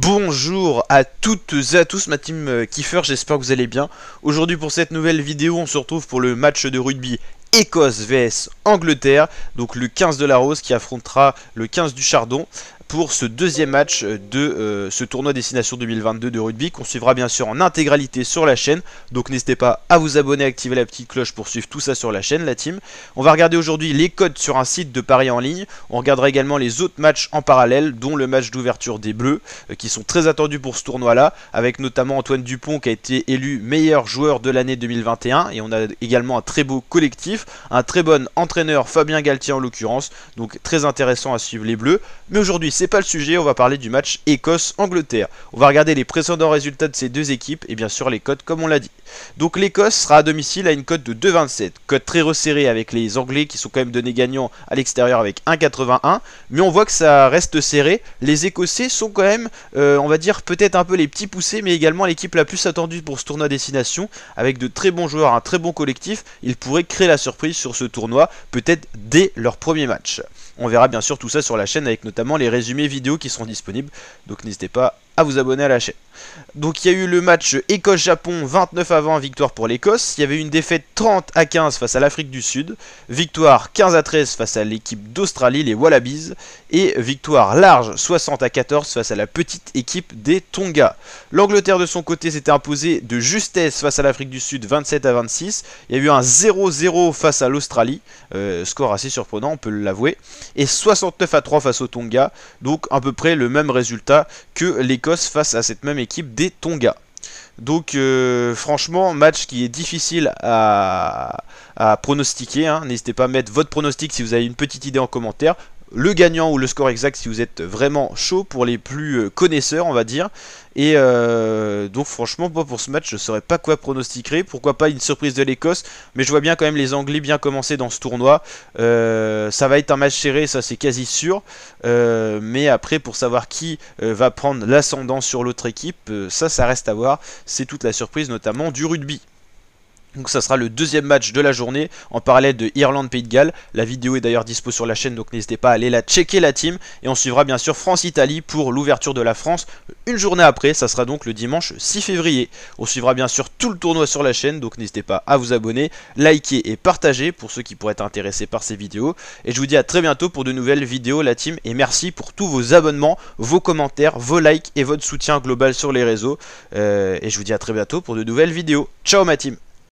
Bonjour à toutes et à tous ma team Kiefer, j'espère que vous allez bien. Aujourd'hui pour cette nouvelle vidéo on se retrouve pour le match de rugby Écosse vs Angleterre. Donc le 15 de la Rose qui affrontera le 15 du Chardon pour ce deuxième match de ce tournoi Destination 2022 de rugby qu'on suivra bien sûr en intégralité sur la chaîne. Donc n'hésitez pas à vous abonner, à activer la petite cloche pour suivre tout ça sur la chaîne la team. On va regarder aujourd'hui les codes sur un site de paris en ligne. On regardera également les autres matchs en parallèle dont le match d'ouverture des Bleus qui sont très attendus pour ce tournoi là, avec notamment Antoine Dupont qui a été élu meilleur joueur de l'année 2021, et on a également un très beau collectif, un très bon entraîneur Fabien Galtier en l'occurrence, donc très intéressant à suivre les Bleus. Mais aujourd'hui c'est pas le sujet, on va parler du match Écosse-Angleterre. On va regarder les précédents résultats de ces deux équipes et bien sûr les codes comme on l'a dit. Donc l'Écosse sera à domicile à une cote de 2,27, cote très resserrée avec les Anglais qui sont quand même donnés gagnants à l'extérieur avec 1,81, mais on voit que ça reste serré. Les Écossais sont quand même, on va dire peut-être un peu les petits poussés, mais également l'équipe la plus attendue pour ce tournoi destination, avec de très bons joueurs, un très bon collectif. Ils pourraient créer la surprise sur ce tournoi, peut-être dès leur premier match. On verra bien sûr tout ça sur la chaîne avec notamment les résumés vidéo qui seront disponibles, donc n'hésitez pas à vous abonner à la chaîne. Donc il y a eu le match Écosse-Japon, 29-20, victoire pour l'Écosse. Il y avait une défaite 30-15 face à l'Afrique du Sud, victoire 15-13 face à l'équipe d'Australie, les Wallabies, et victoire large 60-14 face à la petite équipe des Tonga. L'Angleterre de son côté s'était imposée de justesse face à l'Afrique du Sud, 27-26. Il y a eu un 0-0 face à l'Australie, score assez surprenant, on peut l'avouer, et 69-3 face aux Tonga, donc à peu près le même résultat que l'Écosse face à cette même équipe des Tonga. Donc franchement, match qui est difficile à pronostiquer, hein. N'hésitez pas à mettre votre pronostic si vous avez une petite idée en commentaire. Le gagnant ou le score exact si vous êtes vraiment chaud pour les plus connaisseurs on va dire. Et donc franchement moi pour ce match je ne saurais pas quoi pronostiquer. Pourquoi pas une surprise de l'Écosse, mais je vois bien quand même les Anglais bien commencer dans ce tournoi. Ça va être un match serré, ça c'est quasi sûr, mais après pour savoir qui va prendre l'ascendant sur l'autre équipe, ça reste à voir. C'est toute la surprise notamment du rugby. Donc ça sera le deuxième match de la journée en parallèle de Irlande-Pays de Galles. La vidéo est d'ailleurs dispo sur la chaîne, donc n'hésitez pas à aller la checker la team. Et on suivra bien sûr France-Italie pour l'ouverture de la France une journée après. Ça sera donc le dimanche 6 février. On suivra bien sûr tout le tournoi sur la chaîne, donc n'hésitez pas à vous abonner, liker et partager pour ceux qui pourraient être intéressés par ces vidéos. Et je vous dis à très bientôt pour de nouvelles vidéos la team. Et merci pour tous vos abonnements, vos commentaires, vos likes et votre soutien global sur les réseaux. Et je vous dis à très bientôt pour de nouvelles vidéos. Ciao ma team!